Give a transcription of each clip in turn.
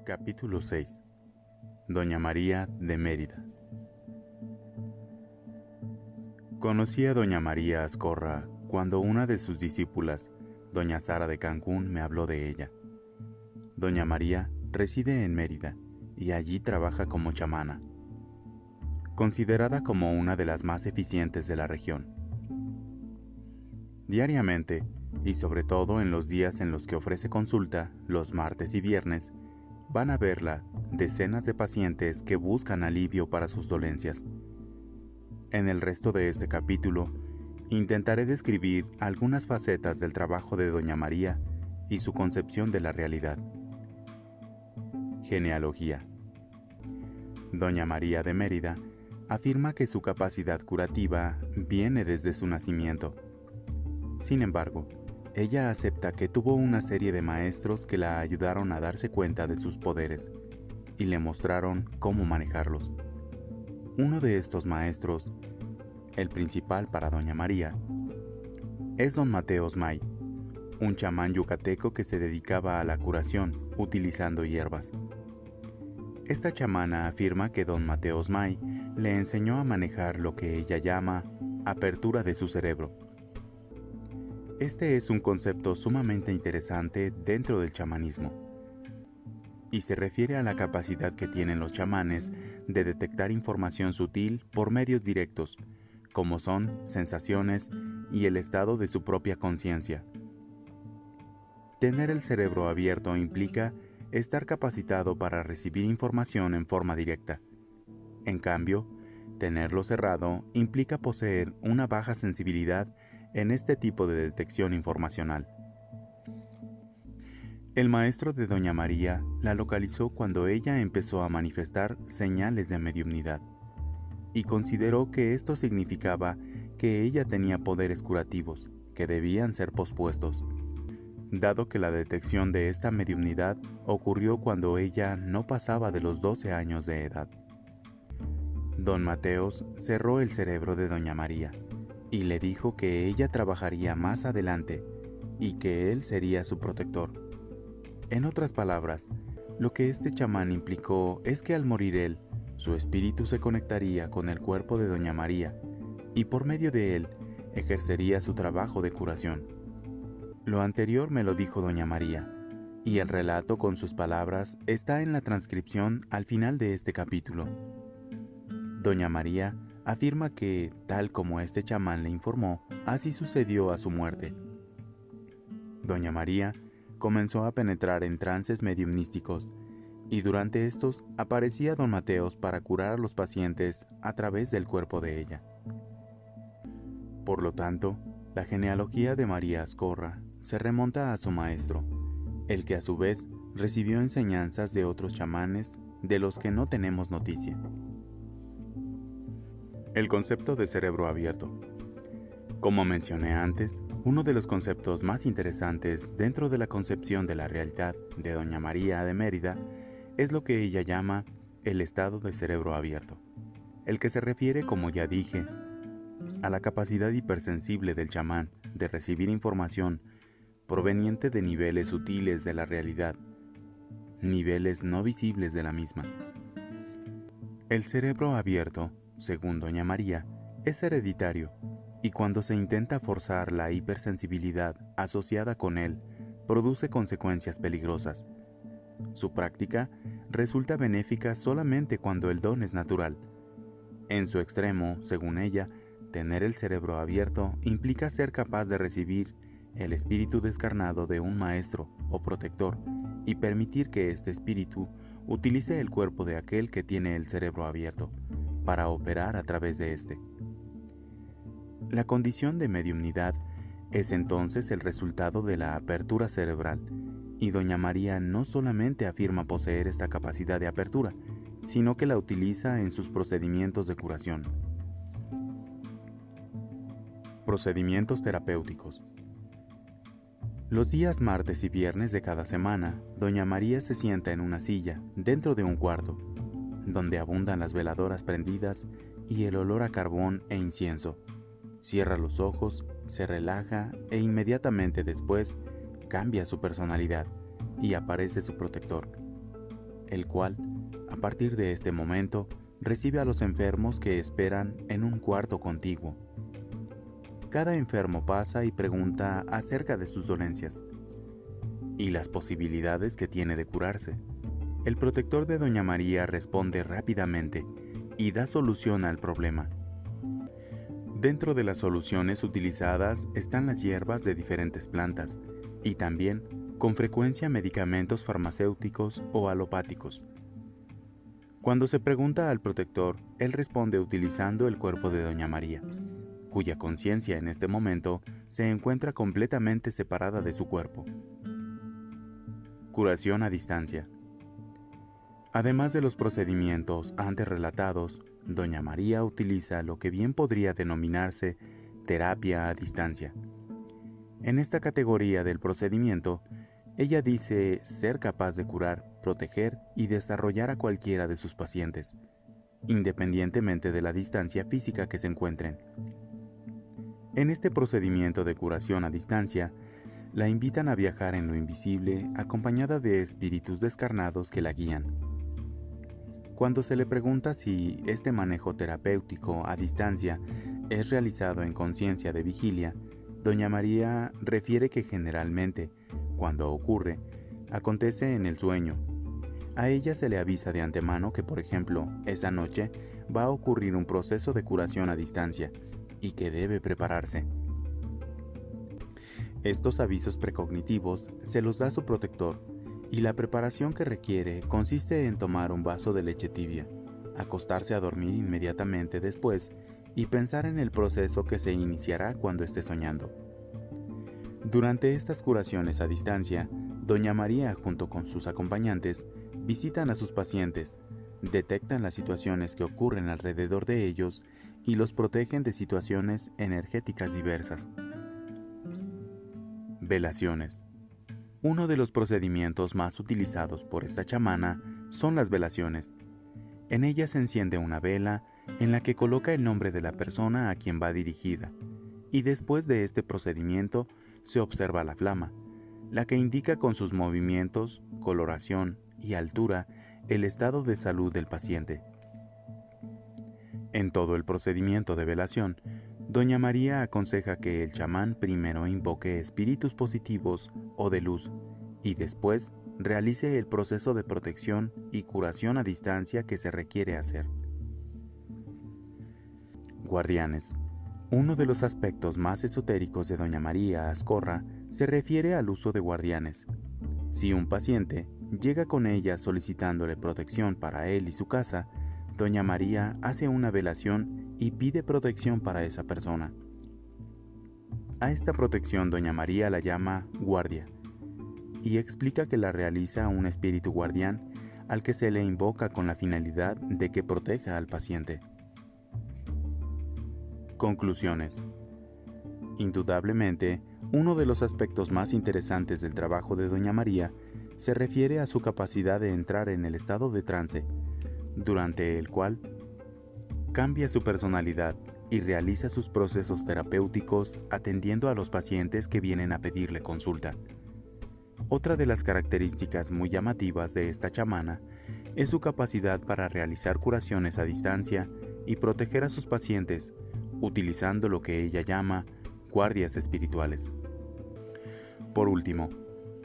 Capítulo 6. Doña María de Mérida. Conocí a doña María Azcorra cuando una de sus discípulas, doña Sara de Cancún, me habló de ella. Doña María reside en Mérida y allí trabaja como chamana, considerada como una de las más eficientes de la región. Diariamente, y sobre todo en los días en los que ofrece consulta, los martes y viernes, van a verla decenas de pacientes que buscan alivio para sus dolencias. En el resto de este capítulo, intentaré describir algunas facetas del trabajo de doña María y su concepción de la realidad. Genealogía. Doña María de Mérida afirma que su capacidad curativa viene desde su nacimiento. Sin embargo, ella acepta que tuvo una serie de maestros que la ayudaron a darse cuenta de sus poderes y le mostraron cómo manejarlos. Uno de estos maestros, el principal para doña María, es don Mateos May, un chamán yucateco que se dedicaba a la curación utilizando hierbas. Esta chamana afirma que don Mateos May le enseñó a manejar lo que ella llama apertura de su cerebro. Este es un concepto sumamente interesante dentro del chamanismo y se refiere a la capacidad que tienen los chamanes de detectar información sutil por medios directos, como son sensaciones y el estado de su propia conciencia. Tener el cerebro abierto implica estar capacitado para recibir información en forma directa. En cambio, tenerlo cerrado implica poseer una baja sensibilidad en este tipo de detección informacional. El maestro de doña María la localizó cuando ella empezó a manifestar señales de mediumnidad y consideró que esto significaba que ella tenía poderes curativos que debían ser pospuestos, dado que la detección de esta mediumnidad ocurrió cuando ella no pasaba de los 12 años de edad. Don Mateos cerró el cerebro de doña María y le dijo que ella trabajaría más adelante y que él sería su protector. En otras palabras, lo que este chamán implicó es que al morir él, su espíritu se conectaría con el cuerpo de doña María y por medio de él ejercería su trabajo de curación. Lo anterior me lo dijo doña María, y el relato con sus palabras está en la transcripción al final de este capítulo. Doña María afirma que, tal como este chamán le informó, así sucedió a su muerte. Doña María comenzó a penetrar en trances mediumnísticos, y durante estos aparecía don Mateos para curar a los pacientes a través del cuerpo de ella. Por lo tanto, la genealogía de María Azcorra se remonta a su maestro, el que a su vez recibió enseñanzas de otros chamanes de los que no tenemos noticia. El concepto de cerebro abierto. Como mencioné antes, uno de los conceptos más interesantes dentro de la concepción de la realidad de doña María de Mérida es lo que ella llama el estado de cerebro abierto, el que se refiere, como ya dije, a la capacidad hipersensible del chamán de recibir información proveniente de niveles sutiles de la realidad, niveles no visibles de la misma. El cerebro abierto, según doña María, es hereditario, y cuando se intenta forzar la hipersensibilidad asociada con él, produce consecuencias peligrosas. Su práctica resulta benéfica solamente cuando el don es natural. En su extremo, según ella, tener el cerebro abierto implica ser capaz de recibir el espíritu descarnado de un maestro o protector y permitir que este espíritu utilice el cuerpo de aquel que tiene el cerebro abierto para operar a través de éste. La condición de mediumnidad es entonces el resultado de la apertura cerebral, y doña María no solamente afirma poseer esta capacidad de apertura, sino que la utiliza en sus procedimientos de curación. Procedimientos terapéuticos. Los días martes y viernes de cada semana, doña María se sienta en una silla dentro de un cuarto, donde abundan las veladoras prendidas y el olor a carbón e incienso. Cierra los ojos, se relaja e inmediatamente después cambia su personalidad y aparece su protector. el cual, a partir de este momento, recibe a los enfermos que esperan en un cuarto contiguo. Cada enfermo pasa y pregunta acerca de sus dolencias y las posibilidades que tiene de curarse. El protector de Doña María responde rápidamente y da solución al problema. Dentro de las soluciones utilizadas están las hierbas de diferentes plantas y también, con frecuencia, medicamentos farmacéuticos o alopáticos. Cuando se pregunta al protector, él responde utilizando el cuerpo de Doña María, cuya conciencia en este momento se encuentra completamente separada de su cuerpo. Curación a distancia. Además de los procedimientos antes relatados, Doña María utiliza lo que bien podría denominarse terapia a distancia. En esta categoría del procedimiento, ella dice ser capaz de curar, proteger y desarrollar a cualquiera de sus pacientes, independientemente de la distancia física que se encuentren. En este procedimiento de curación a distancia, la invitan a viajar en lo invisible acompañada de espíritus descarnados que la guían. Cuando se le pregunta si este manejo terapéutico a distancia es realizado en conciencia de vigilia, Doña María refiere que generalmente, cuando ocurre, acontece en el sueño. A ella se le avisa de antemano que, por ejemplo, esa noche va a ocurrir un proceso de curación a distancia y que debe prepararse. Estos avisos precognitivos se los da su protector, y la preparación que requiere consiste en tomar un vaso de leche tibia, acostarse a dormir inmediatamente después y pensar en el proceso que se iniciará cuando esté soñando. Durante estas curaciones a distancia, Doña María, junto con sus acompañantes, visitan a sus pacientes, detectan las situaciones que ocurren alrededor de ellos y los protegen de situaciones energéticas diversas. Velaciones. Uno de los procedimientos más utilizados por esta chamana son las velaciones. En ellas se enciende una vela en la que coloca el nombre de la persona a quien va dirigida, y después de este procedimiento se observa la flama, la que indica con sus movimientos, coloración y altura el estado de salud del paciente. En todo el procedimiento de velación, Doña María aconseja que el chamán primero invoque espíritus positivos o de luz y después realice el proceso de protección y curación a distancia que se requiere hacer. Guardianes. Uno de los aspectos más esotéricos de Doña María Ascorra se refiere al uso de guardianes. Si un paciente llega con ella solicitándole protección para él y su casa, Doña María hace una velación y pide protección para esa persona. A esta protección Doña María la llama guardia y explica que la realiza un espíritu guardián al que se le invoca con la finalidad de que proteja al paciente. Conclusiones. Indudablemente, uno de los aspectos más interesantes del trabajo de Doña María se refiere a su capacidad de entrar en el estado de trance, durante el cual cambia su personalidad y realiza sus procesos terapéuticos atendiendo a los pacientes que vienen a pedirle consulta. Otra de las características muy llamativas de esta chamana es su capacidad para realizar curaciones a distancia y proteger a sus pacientes, utilizando lo que ella llama guardias espirituales. Por último,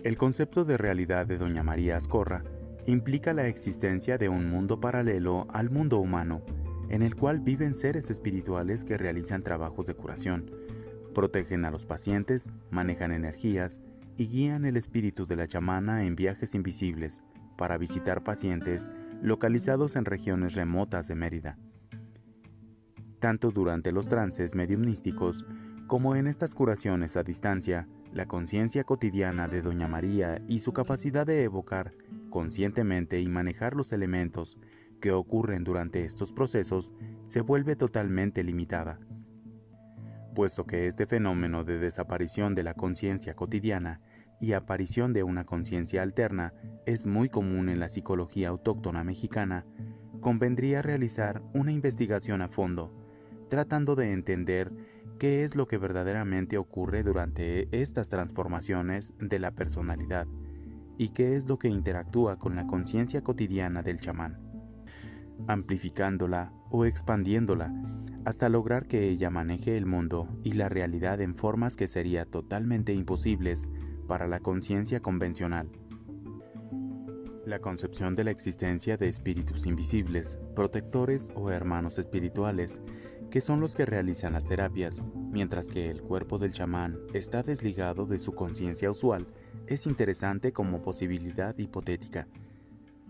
el concepto de realidad de Doña María Ascorra implica la existencia de un mundo paralelo al mundo humano, en el cual viven seres espirituales que realizan trabajos de curación, protegen a los pacientes, manejan energías y guían el espíritu de la chamana en viajes invisibles para visitar pacientes localizados en regiones remotas de Mérida. Tanto durante los trances mediumnísticos como en estas curaciones a distancia, la conciencia cotidiana de Doña María y su capacidad de evocar conscientemente y manejar los elementos que ocurren durante estos procesos se vuelve totalmente limitada, puesto que este fenómeno de desaparición de la conciencia cotidiana y aparición de una conciencia alterna es muy común en la psicología autóctona mexicana. Convendría realizar una investigación a fondo, tratando de entender qué es lo que verdaderamente ocurre durante estas transformaciones de la personalidad y qué es lo que interactúa con la conciencia cotidiana del chamán, amplificándola o expandiéndola hasta lograr que ella maneje el mundo y la realidad en formas que serían totalmente imposibles para la conciencia convencional. La concepción de la existencia de espíritus invisibles, protectores o hermanos espirituales, que son los que realizan las terapias, mientras que el cuerpo del chamán está desligado de su conciencia usual, es interesante como posibilidad hipotética,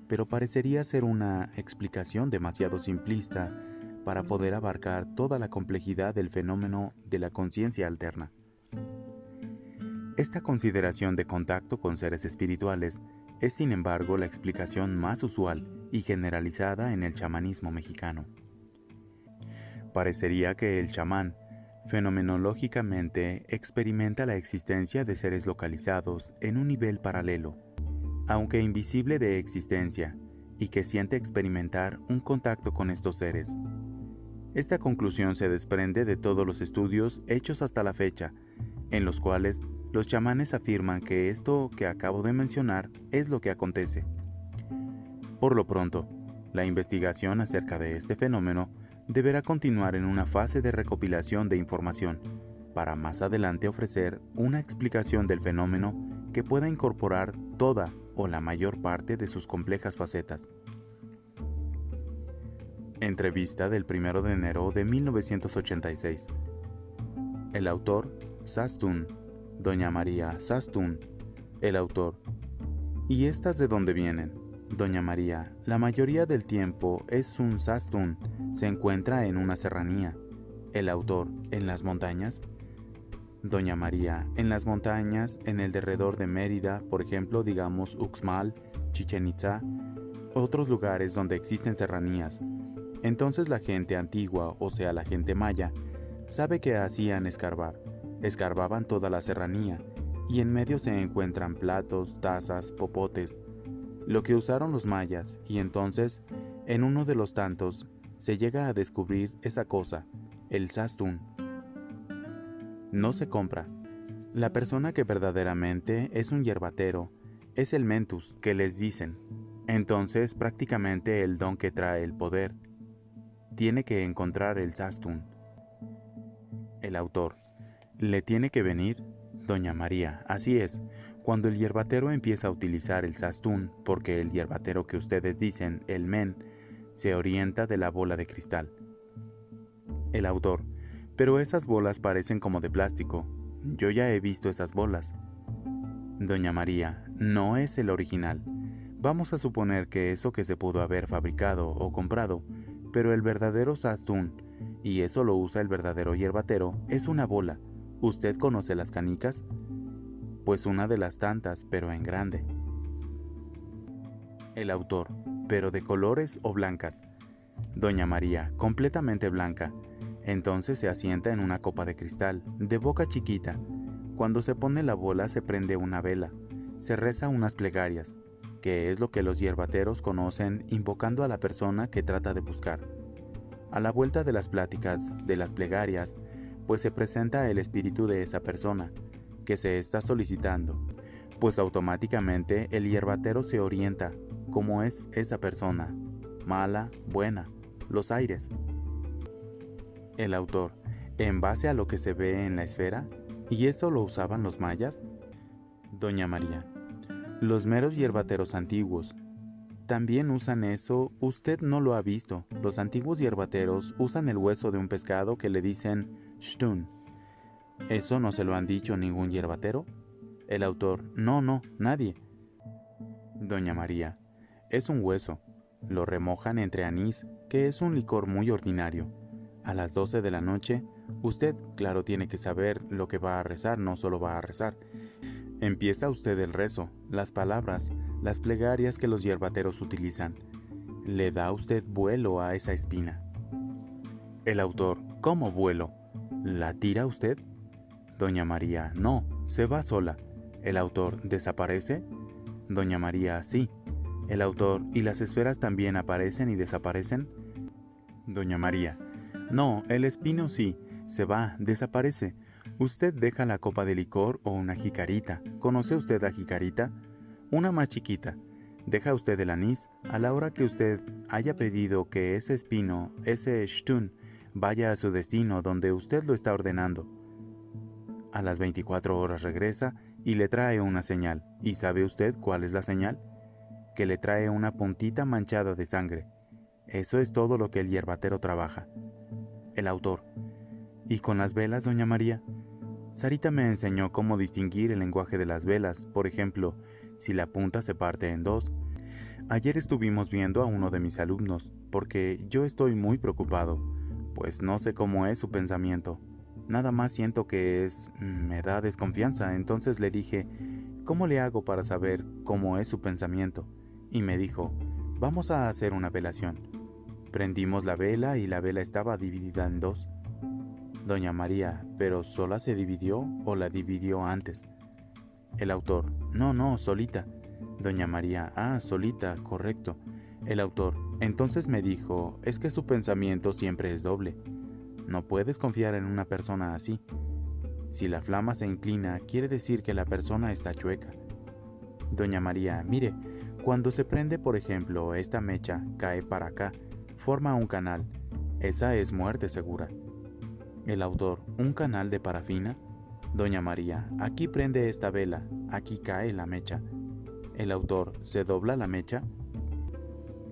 pero parecería ser una explicación demasiado simplista para poder abarcar toda la complejidad del fenómeno de la conciencia alterna. Esta consideración de contacto con seres espirituales es sin embargo la explicación más usual y generalizada en el chamanismo mexicano. Parecería que el chamán, fenomenológicamente, experimenta la existencia de seres localizados en un nivel paralelo, aunque invisible de existencia, y que siente experimentar un contacto con estos seres. Esta conclusión se desprende de todos los estudios hechos hasta la fecha, en los cuales los chamanes afirman que esto que acabo de mencionar es lo que acontece. Por lo pronto, la investigación acerca de este fenómeno deberá continuar en una fase de recopilación de información, para más adelante ofrecer una explicación del fenómeno que pueda incorporar toda o la mayor parte de sus complejas facetas. Entrevista del 1 de enero de 1986. El autor, Sastun, Doña María Sastun. El autor. ¿Y estas de dónde vienen? Doña María, la mayoría del tiempo es un Sastun, se encuentra en una serranía. El autor, ¿en las montañas? Doña María, en las montañas, en el derredor de Mérida, por ejemplo, digamos Uxmal, Chichén Itzá, otros lugares donde existen serranías. Entonces la gente antigua, o sea la gente maya, sabe que hacían escarbar. Escarbaban toda la serranía, y en medio se encuentran platos, tazas, popotes, lo que usaron los mayas, y entonces, en uno de los tantos, se llega a descubrir esa cosa, el sastún. No se compra. La persona que verdaderamente es un yerbatero es el mentus que les dicen. Entonces, prácticamente el don que trae el poder tiene que encontrar el sastún. El autor. ¿Le tiene que venir? Doña María, así es. Cuando el yerbatero empieza a utilizar el sastún, porque el yerbatero que ustedes dicen, el men, se orienta de la bola de cristal. El autor. Pero esas bolas parecen como de plástico. Yo ya he visto esas bolas. Doña María, no es el original. Vamos a suponer que eso que se pudo haber fabricado o comprado, pero el verdadero sastún, y eso lo usa el verdadero yerbatero, es una bola. ¿Usted conoce las canicas? Pues una de las tantas, pero en grande. El autor, pero de colores o blancas. Doña María, completamente blanca. Entonces se asienta en una copa de cristal, de boca chiquita. Cuando se pone la bola se prende una vela, se reza unas plegarias, que es lo que los yerbateros conocen invocando a la persona que trata de buscar. A la vuelta de las pláticas, de las plegarias, pues se presenta el espíritu de esa persona, que se está solicitando, pues automáticamente el yerbatero se orienta, como es esa persona, mala, buena, los aires. El autor, en base a lo que se ve en la esfera, ¿y eso lo usaban los mayas? Doña María, los meros yerbateros antiguos también usan eso. Usted no lo ha visto. Los antiguos yerbateros usan el hueso de un pescado que le dicen shtun. ¿Eso no se lo han dicho ningún yerbatero? El autor, no, nadie. Doña María, es un hueso. Lo remojan entre anís, que es un licor muy ordinario. A las 12 de la noche, usted, claro, tiene que saber lo que va a rezar, no solo va a rezar. Empieza usted el rezo, las palabras, las plegarias que los yerbateros utilizan. Le da usted vuelo a esa espina. El autor, ¿cómo vuelo? ¿La tira usted? Doña María, no, se va sola. El autor, ¿desaparece? Doña María, sí. El autor, ¿y las esferas también aparecen y desaparecen? Doña María, no, el espino sí, se va, desaparece. Usted deja la copa de licor o una jicarita. ¿Conoce usted la jicarita? una más chiquita. Deja usted el anís a la hora que usted haya pedido que ese espino, ese shtun, vaya a su destino donde usted lo está ordenando. A las 24 horas regresa y le trae una señal. ¿Y sabe usted cuál es la señal? Que le trae una puntita manchada de sangre. Eso es todo lo que el hierbatero trabaja. El autor. ¿Y con las velas, doña María? Sarita me enseñó cómo distinguir el lenguaje de las velas, por ejemplo, si la punta se parte en dos. Ayer estuvimos viendo a uno de mis alumnos, porque yo estoy muy preocupado, pues no sé cómo es su pensamiento. Nada más siento que me da desconfianza, entonces le dije, ¿cómo le hago para saber cómo es su pensamiento? Y me dijo, vamos a hacer una velación. Prendimos la vela y la vela estaba dividida en dos. Doña María, ¿pero sola se dividió o la dividió antes? El autor, no, solita. Doña María, solita, correcto. El autor, entonces me dijo, es que su pensamiento siempre es doble. No puedes confiar en una persona así. Si la flama se inclina, quiere decir que la persona está chueca. Doña María, mire, cuando se prende, por ejemplo, esta mecha cae para acá, forma un canal. Esa es muerte segura. El autor, ¿un canal de parafina? Doña María, aquí prende esta vela, aquí cae la mecha. El autor, ¿se dobla la mecha?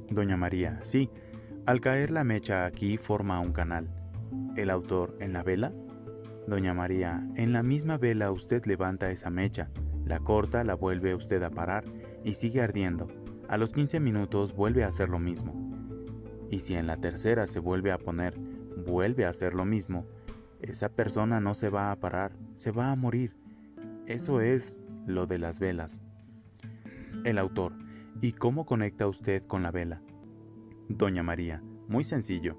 Doña María, sí, al caer la mecha aquí forma un canal. El autor, ¿en la vela? Doña María, en la misma vela usted levanta esa mecha, la corta, la vuelve usted a parar y sigue ardiendo. A los 15 minutos vuelve a hacer lo mismo. Y si en la tercera se vuelve a poner, vuelve a hacer lo mismo, esa persona no se va a parar, se va a morir. Eso es lo de las velas. El autor, ¿y cómo conecta usted con la vela? Doña María, muy sencillo.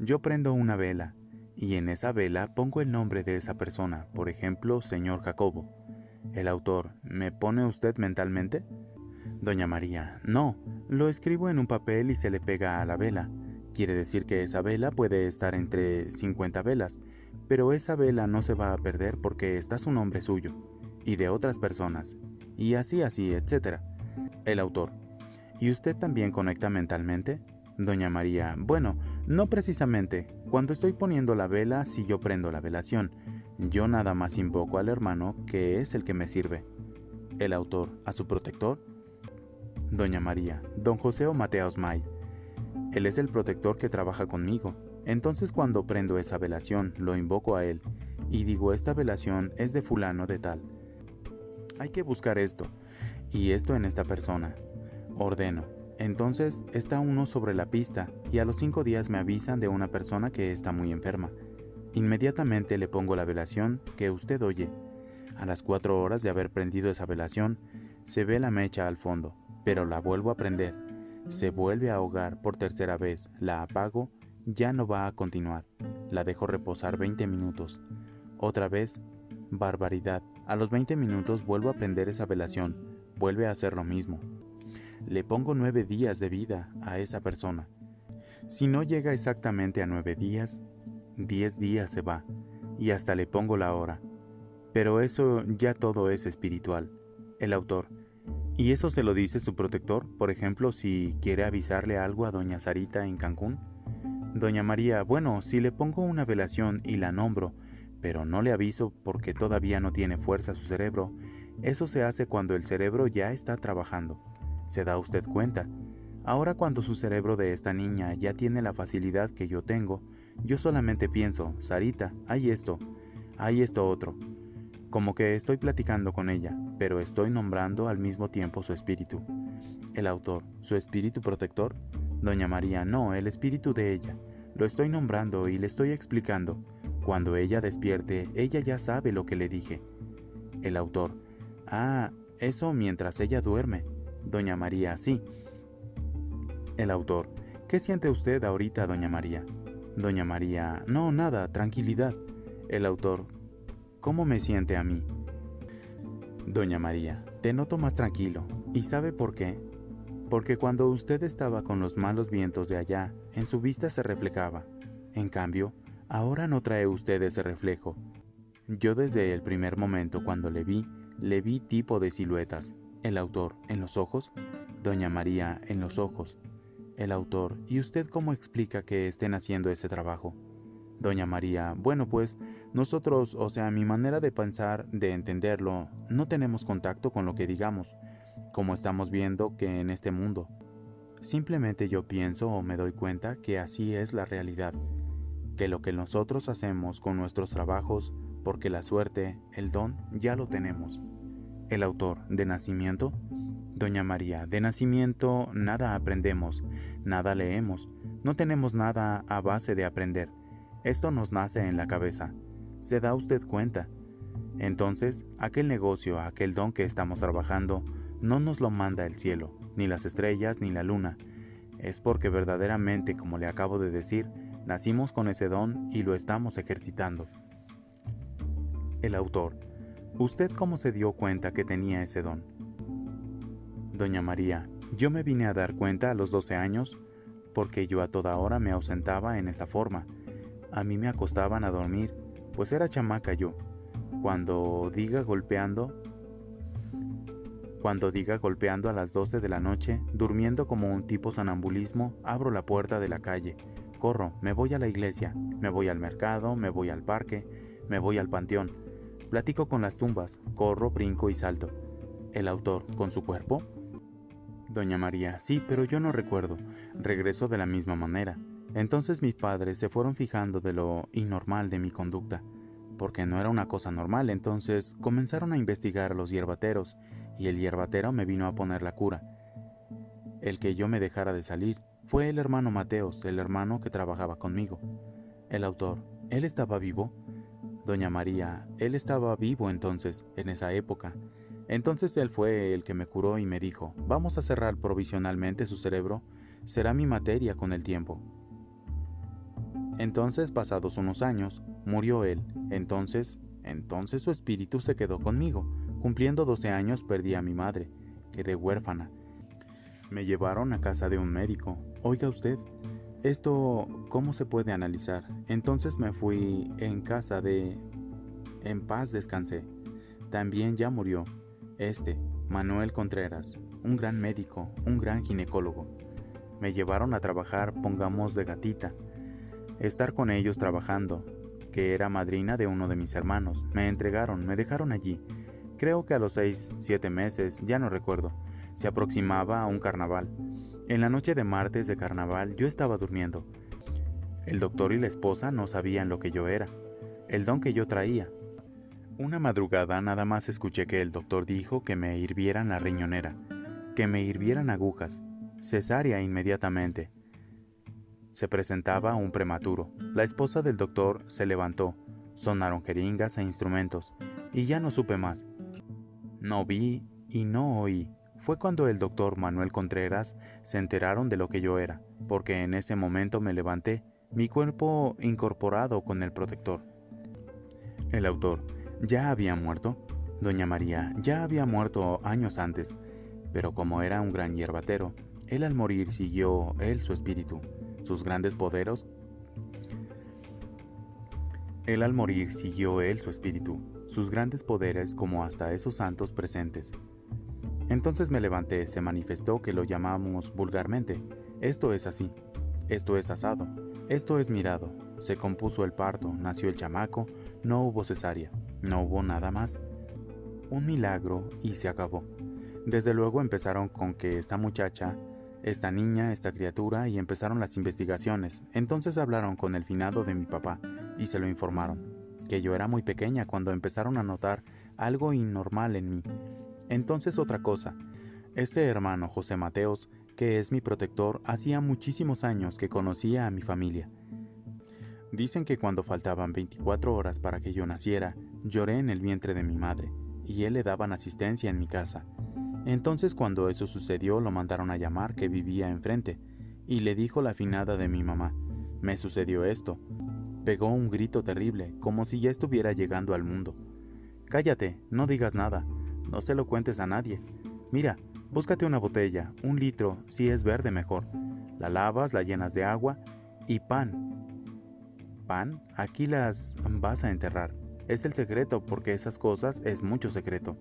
Yo prendo una vela y en esa vela pongo el nombre de esa persona, por ejemplo, señor Jacobo. El autor, ¿me pone usted mentalmente? Doña María, no, lo escribo en un papel y se le pega a la vela. Quiere decir que esa vela puede estar entre 50 velas, pero esa vela no se va a perder porque está su nombre suyo, y de otras personas, y así, etc. El autor, ¿y usted también conecta mentalmente? Doña María, bueno, no precisamente. Cuando estoy poniendo la vela, si yo prendo la velación, yo nada más invoco al hermano que es el que me sirve. El autor, ¿a su protector? Doña María, don José o Mateos May. Él es el protector que trabaja conmigo. Entonces cuando prendo esa velación, lo invoco a él, y digo, esta velación es de fulano de tal. Hay que buscar esto, y esto en esta persona. Ordeno. Entonces está uno sobre la pista, y a los 5 días me avisan de una persona que está muy enferma. Inmediatamente le pongo la velación que usted oye. A las 4 horas de haber prendido esa velación, se ve la mecha al fondo, pero la vuelvo a prender. Se vuelve a ahogar por tercera vez, la apago, ya no va a continuar. La dejo reposar 20 minutos. Otra vez, barbaridad. A los 20 minutos vuelvo a prender esa velación, vuelve a hacer lo mismo. Le pongo 9 días de vida a esa persona. Si no llega exactamente a 9 días, 10 días se va, y hasta le pongo la hora. Pero eso ya todo es espiritual. El autor, ¿y eso se lo dice su protector? Por ejemplo, si quiere avisarle algo a doña Sarita en Cancún. Doña María, bueno, si le pongo una velación y la nombro, pero no le aviso porque todavía no tiene fuerza su cerebro, eso se hace cuando el cerebro ya está trabajando. ¿Se da usted cuenta? Ahora cuando su cerebro de esta niña ya tiene la facilidad que yo tengo, yo solamente pienso, Sarita, hay esto otro. Como que estoy platicando con ella, pero estoy nombrando al mismo tiempo su espíritu. El autor, ¿su espíritu protector? Doña María, no, el espíritu de ella. Lo estoy nombrando y le estoy explicando. Cuando ella despierte, ella ya sabe lo que le dije. El autor, eso mientras ella duerme. Doña María, sí. El autor, ¿qué siente usted ahorita, doña María? Doña María, no, nada, tranquilidad. El autor, ¿cómo me siente a mí? Doña María, te noto más tranquilo. ¿Y sabe por qué? Porque cuando usted estaba con los malos vientos de allá, en su vista se reflejaba. En cambio, ahora no trae usted ese reflejo. Yo desde el primer momento cuando le vi tipo de siluetas. El autor, ¿en los ojos? Doña María, en los ojos. El autor, ¿y usted cómo explica que estén haciendo ese trabajo? Doña María, bueno pues, nosotros, o sea, mi manera de pensar, de entenderlo, no tenemos contacto con lo que digamos, como estamos viendo que en este mundo. Simplemente yo pienso o me doy cuenta que así es la realidad, que lo que nosotros hacemos con nuestros trabajos, porque la suerte, el don, ya lo tenemos. El autor, ¿de nacimiento? Doña María, de nacimiento nada aprendemos, nada leemos, no tenemos nada a base de aprender. Esto nos nace en la cabeza. ¿Se da usted cuenta? Entonces, aquel negocio, aquel don que estamos trabajando, no nos lo manda el cielo, ni las estrellas, ni la luna. Es porque verdaderamente, como le acabo de decir, nacimos con ese don y lo estamos ejercitando. El autor, ¿usted cómo se dio cuenta que tenía ese don? Doña María, yo me vine a dar cuenta a los 12 años, porque yo a toda hora me ausentaba en esa forma. A mí me acostaban a dormir, pues era chamaca yo. Cuando diga golpeando a las 12 de la noche, durmiendo como un tipo sonambulismo, abro la puerta de la calle, corro, me voy a la iglesia, me voy al mercado, me voy al parque, me voy al panteón, platico con las tumbas, corro, brinco y salto. ¿El autor con su cuerpo? Doña María, sí, pero yo no recuerdo, regreso de la misma manera. Entonces mis padres se fueron fijando de lo inormal de mi conducta, porque no era una cosa normal, entonces comenzaron a investigar a los hierbateros, y el hierbatero me vino a poner la cura. El que yo me dejara de salir fue el hermano Mateos, el hermano que trabajaba conmigo. El autor, ¿él estaba vivo? Doña María, él estaba vivo entonces, en esa época. Entonces él fue el que me curó y me dijo, vamos a cerrar provisionalmente su cerebro, será mi materia con el tiempo. Entonces, pasados unos años, murió él. Entonces su espíritu se quedó conmigo. Cumpliendo 12 años perdí a mi madre. Quedé huérfana. Me llevaron a casa de un médico. Oiga usted, esto, ¿cómo se puede analizar? Entonces me fui en paz descansé. También ya murió. Manuel Contreras, un gran médico, un gran ginecólogo. Me llevaron a trabajar, pongamos de gatita. Estar con ellos trabajando, que era madrina de uno de mis hermanos. Me dejaron allí. Creo que a los 6-7 meses, ya no recuerdo, se aproximaba a un carnaval. En la noche de martes de carnaval yo estaba durmiendo. El doctor y la esposa no sabían lo que yo era, el don que yo traía. Una madrugada nada más escuché que el doctor dijo que me hirvieran la riñonera, que me hirvieran agujas, cesárea inmediatamente. Se presentaba un prematuro. La esposa del doctor se levantó, sonaron jeringas e instrumentos, y ya no supe más. No vi y no oí. Fue cuando el doctor Manuel Contreras se enteraron de lo que yo era, porque en ese momento me levanté, mi cuerpo incorporado con el protector. El autor, ¿ya había muerto? Doña María, ya había muerto años antes, pero como era un gran hierbatero, él al morir siguió su espíritu. Sus grandes poderes, sus grandes poderes como hasta esos santos presentes. Entonces me levanté, se manifestó que lo llamamos vulgarmente. Esto es así, esto es asado, esto es mirado. Se compuso el parto, nació el chamaco, no hubo cesárea, no hubo nada más. Un milagro y se acabó. Desde luego empezaron con que esta muchacha, esta niña, esta criatura, y empezaron las investigaciones. Entonces hablaron con el finado de mi papá y se lo informaron, que yo era muy pequeña cuando empezaron a notar algo inormal en mí. Entonces otra cosa, este hermano José Mateos, que es mi protector, hacía muchísimos años que conocía a mi familia. Dicen que cuando faltaban 24 horas para que yo naciera, lloré en el vientre de mi madre, y él le daban asistencia en mi casa. Entonces cuando eso sucedió lo mandaron a llamar, que vivía enfrente, y le dijo la finada de mi mamá, me sucedió esto. Pegó un grito terrible, como si ya estuviera llegando al mundo. Cállate, no digas nada, no se lo cuentes a nadie. Mira, búscate una botella, 1 litro, si es verde mejor. La lavas, la llenas de agua y pan. ¿Pan? Aquí las vas a enterrar. Es el secreto, porque esas cosas es mucho secreto.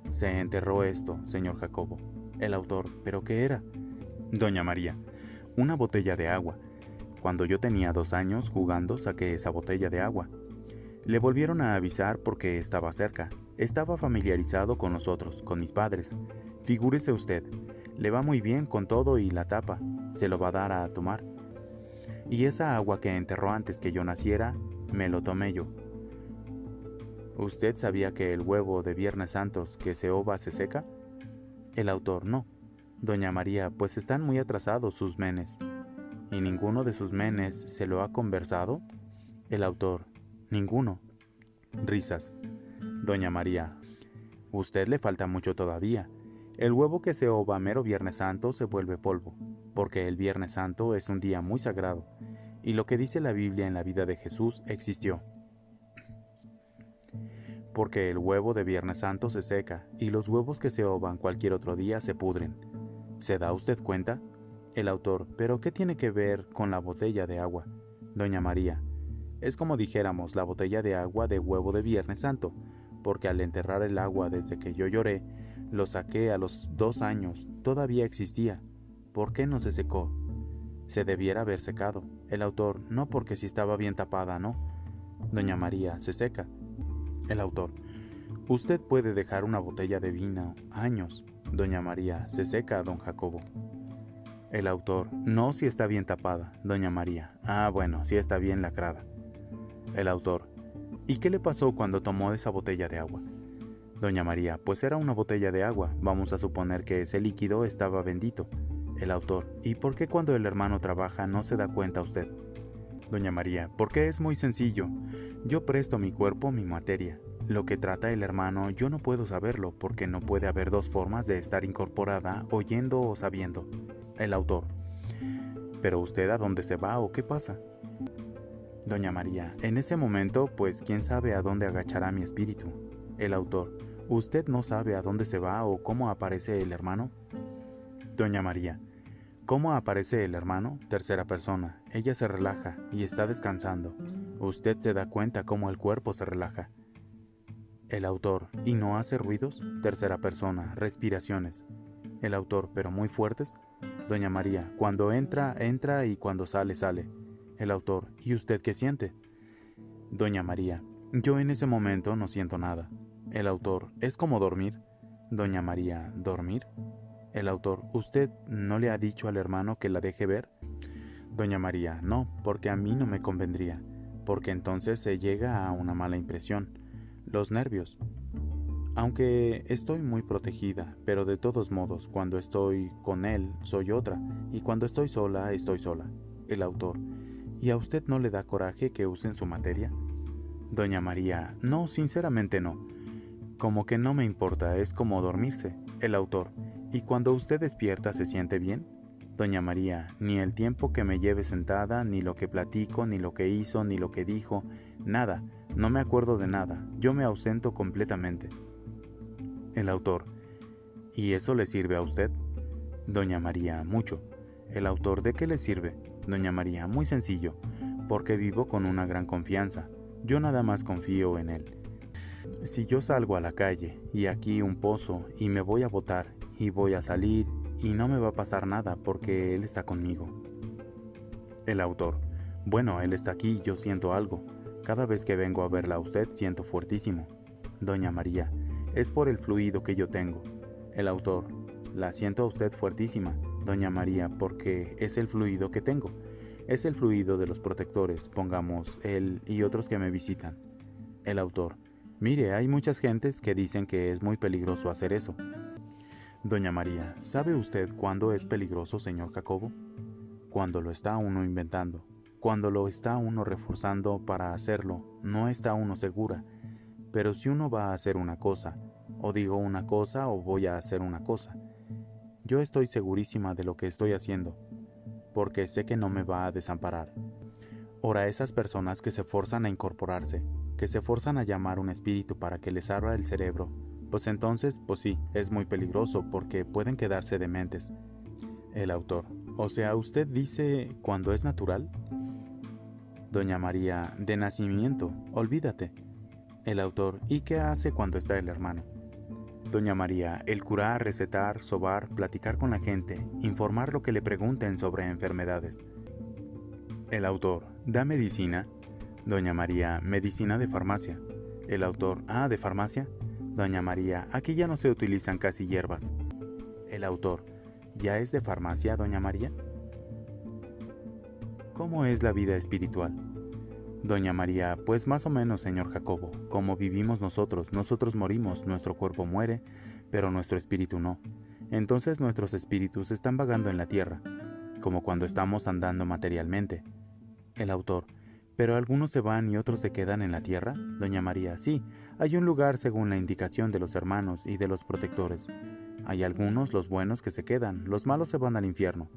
Se enterró esto, señor Jacobo. El autor, ¿pero qué era? Doña María, una botella de agua. Cuando yo tenía 2 años jugando saqué esa botella de agua. Le volvieron a avisar porque estaba cerca. Estaba familiarizado con nosotros, con mis padres. Figúrese usted, le va muy bien con todo y la tapa. Se lo va a dar a tomar. Y esa agua que enterró antes que yo naciera, me lo tomé yo. ¿Usted sabía que el huevo de Viernes Santos que se ova se seca? El autor, no. Doña María, pues están muy atrasados sus menes. ¿Y ninguno de sus menes se lo ha conversado? El autor, ninguno. Risas. Doña María, usted le falta mucho todavía. El huevo que se ova mero Viernes Santo se vuelve polvo, porque el Viernes Santo es un día muy sagrado, y lo que dice la Biblia en la vida de Jesús existió. Porque el huevo de Viernes Santo se seca, y los huevos que se ovan cualquier otro día se pudren. ¿Se da usted cuenta? El autor, ¿pero qué tiene que ver con la botella de agua? Doña María, es como dijéramos la botella de agua de huevo de Viernes Santo, porque al enterrar el agua desde que yo lloré, lo saqué a los 2 años, todavía existía. ¿Por qué no se secó? Se debiera haber secado. El autor, no, porque si estaba bien tapada, no. Doña María, se seca. El autor, usted puede dejar una botella de vino años. Doña María, se seca, don Jacobo. El autor, no, si está bien tapada. Doña María, bueno, si está bien lacrada. El autor, ¿y qué le pasó cuando tomó esa botella de agua? Doña María, pues era una botella de agua, vamos a suponer que ese líquido estaba bendito. El autor, ¿y por qué cuando el hermano trabaja no se da cuenta usted? Doña María, porque es muy sencillo. Yo presto mi cuerpo, mi materia. Lo que trata el hermano yo no puedo saberlo, porque no puede haber 2 formas de estar incorporada, oyendo o sabiendo. El autor, ¿pero usted a dónde se va o qué pasa? Doña María, en ese momento, pues quién sabe a dónde agachará mi espíritu. El autor, ¿usted no sabe a dónde se va o cómo aparece el hermano? Doña María, ¿cómo aparece el hermano? Tercera persona, ella se relaja y está descansando. Usted se da cuenta cómo el cuerpo se relaja. El autor, ¿y no hace ruidos? Tercera persona, respiraciones. El autor, ¿pero muy fuertes? Doña María, cuando entra, entra y cuando sale, sale. El autor, ¿y usted qué siente? Doña María, yo en ese momento no siento nada. El autor, ¿es como dormir? Doña María, ¿dormir? El autor, ¿usted no le ha dicho al hermano que la deje ver? Doña María, no, porque a mí no me convendría, porque entonces se llega a una mala impresión. Los nervios. Aunque estoy muy protegida, pero de todos modos, cuando estoy con él, soy otra, y cuando estoy sola, estoy sola. El autor, ¿y a usted no le da coraje que usen su materia? Doña María, no, sinceramente no. Como que no me importa, es como dormirse. El autor, ¿y cuando usted despierta se siente bien? Doña María, ni el tiempo que me lleve sentada, ni lo que platico, ni lo que hizo, ni lo que dijo, nada, no me acuerdo de nada, yo me ausento completamente. El autor, ¿y eso le sirve a usted? Doña María, mucho. El autor, ¿de qué le sirve? Doña María, muy sencillo, porque vivo con una gran confianza, yo nada más confío en él. Si yo salgo a la calle y aquí un pozo y me voy a botar y voy a salir y no me va a pasar nada porque él está conmigo. El autor, bueno, él está aquí y yo siento algo. Cada vez que vengo a verla a usted siento fuertísimo. Doña María, es por el fluido que yo tengo. El autor, la siento a usted fuertísima. Doña María, porque es el fluido que tengo. Es el fluido de los protectores, pongamos, él y otros que me visitan. El autor, mire, hay muchas gentes que dicen que es muy peligroso hacer eso. Doña María, ¿sabe usted cuándo es peligroso, señor Jacobo? Cuando lo está uno inventando, cuando lo está uno reforzando para hacerlo, no está uno segura. Pero si uno va a hacer una cosa, o digo una cosa o voy a hacer una cosa, yo estoy segurísima de lo que estoy haciendo, porque sé que no me va a desamparar. Ora, esas personas que se forzan a incorporarse, que se forzan a llamar un espíritu para que les abra el cerebro, pues entonces, pues sí, es muy peligroso porque pueden quedarse dementes. El autor, o sea, ¿usted dice cuando es natural? Doña María, de nacimiento, olvídate. El autor, ¿y qué hace cuando está el hermano? Doña María, el curar, recetar, sobar, platicar con la gente, informar lo que le pregunten sobre enfermedades. El autor, ¿da medicina? Doña María, medicina de farmacia. El autor, ¿de farmacia? Doña María, aquí ya no se utilizan casi hierbas. El autor, ¿ya es de farmacia, Doña María? ¿Cómo es la vida espiritual? Doña María, pues más o menos, señor Jacobo, como vivimos nosotros morimos, nuestro cuerpo muere, pero nuestro espíritu no. Entonces nuestros espíritus están vagando en la tierra, como cuando estamos andando materialmente. El autor, ¿pero algunos se van y otros se quedan en la tierra? Doña María, sí, hay un lugar según la indicación de los hermanos y de los protectores. Hay algunos, los buenos, que se quedan, los malos se van al infierno,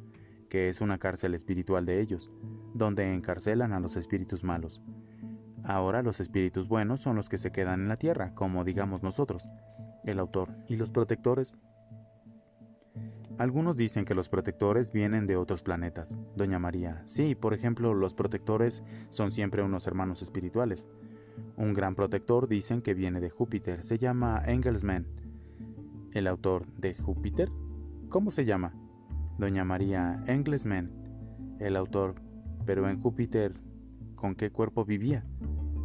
que es una cárcel espiritual de ellos, donde encarcelan a los espíritus malos. Ahora los espíritus buenos son los que se quedan en la tierra, como digamos nosotros. El autor, ¿y los protectores? Algunos dicen que los protectores vienen de otros planetas. Doña María, sí, por ejemplo, los protectores son siempre unos hermanos espirituales. Un gran protector dicen que viene de Júpiter, se llama Engelsman. El autor, ¿de Júpiter? ¿Cómo se llama? Doña María, Engelsman. El autor, pero en Júpiter, ¿con qué cuerpo vivía?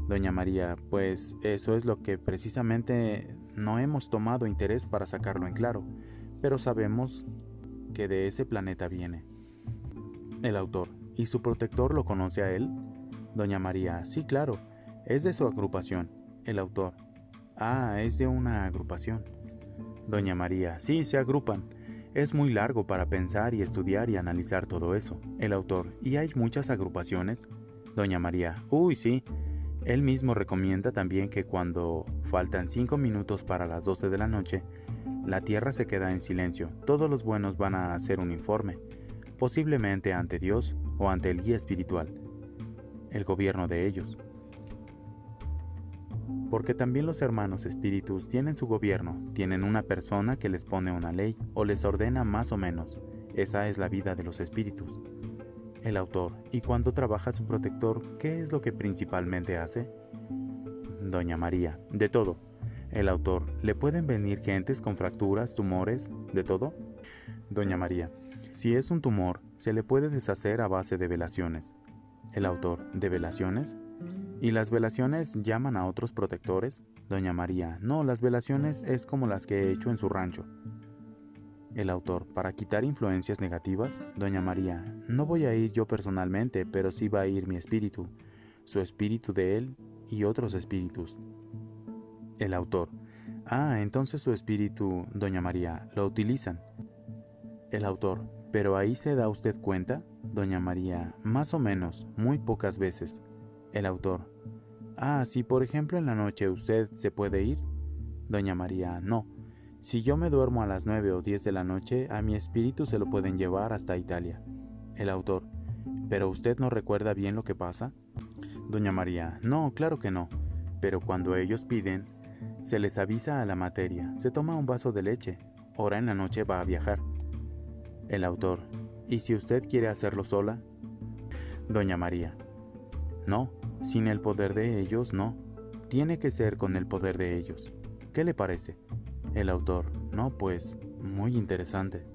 Doña María, pues eso es lo que precisamente no hemos tomado interés para sacarlo en claro, pero sabemos que de ese planeta viene. El autor, ¿y su protector lo conoce a él? Doña María, sí, claro, es de su agrupación. El autor, es de una agrupación. Doña María, sí, se agrupan. Es muy largo para pensar y estudiar y analizar todo eso. El autor, ¿y hay muchas agrupaciones? Doña María, uy, sí. Él mismo recomienda también que cuando faltan 5 minutos para las 12 de la noche, la tierra se queda en silencio. Todos los buenos van a hacer un informe, posiblemente ante Dios o ante el guía espiritual, el gobierno de ellos. Porque también los hermanos espíritus tienen su gobierno, tienen una persona que les pone una ley o les ordena más o menos. Esa es la vida de los espíritus. El autor, ¿y cuando trabaja su protector, qué es lo que principalmente hace? Doña María, de todo. El autor, ¿le pueden venir gentes con fracturas, tumores, de todo? Doña María, si es un tumor, se le puede deshacer a base de velaciones. El autor, ¿de velaciones? ¿Y las velaciones llaman a otros protectores? Doña María, no, las velaciones es como las que he hecho en su rancho. El autor, ¿para quitar influencias negativas? Doña María, no voy a ir yo personalmente, pero sí va a ir mi espíritu, su espíritu de él y otros espíritus. El autor, entonces su espíritu, Doña María, lo utilizan. El autor, ¿pero ahí se da usted cuenta? Doña María, más o menos, muy pocas veces. El autor, si por ejemplo en la noche usted se puede ir. Doña María, no. Si yo me duermo a las 9 o 10 de la noche, a mi espíritu se lo pueden llevar hasta Italia. El autor, ¿pero usted no recuerda bien lo que pasa? Doña María, no, claro que no. Pero cuando ellos piden, se les avisa a la materia, se toma un vaso de leche, ahora en la noche va a viajar. El autor, ¿y si usted quiere hacerlo sola? Doña María, no, sin el poder de ellos no, tiene que ser con el poder de ellos. ¿Qué le parece? El autor, no, pues, muy interesante.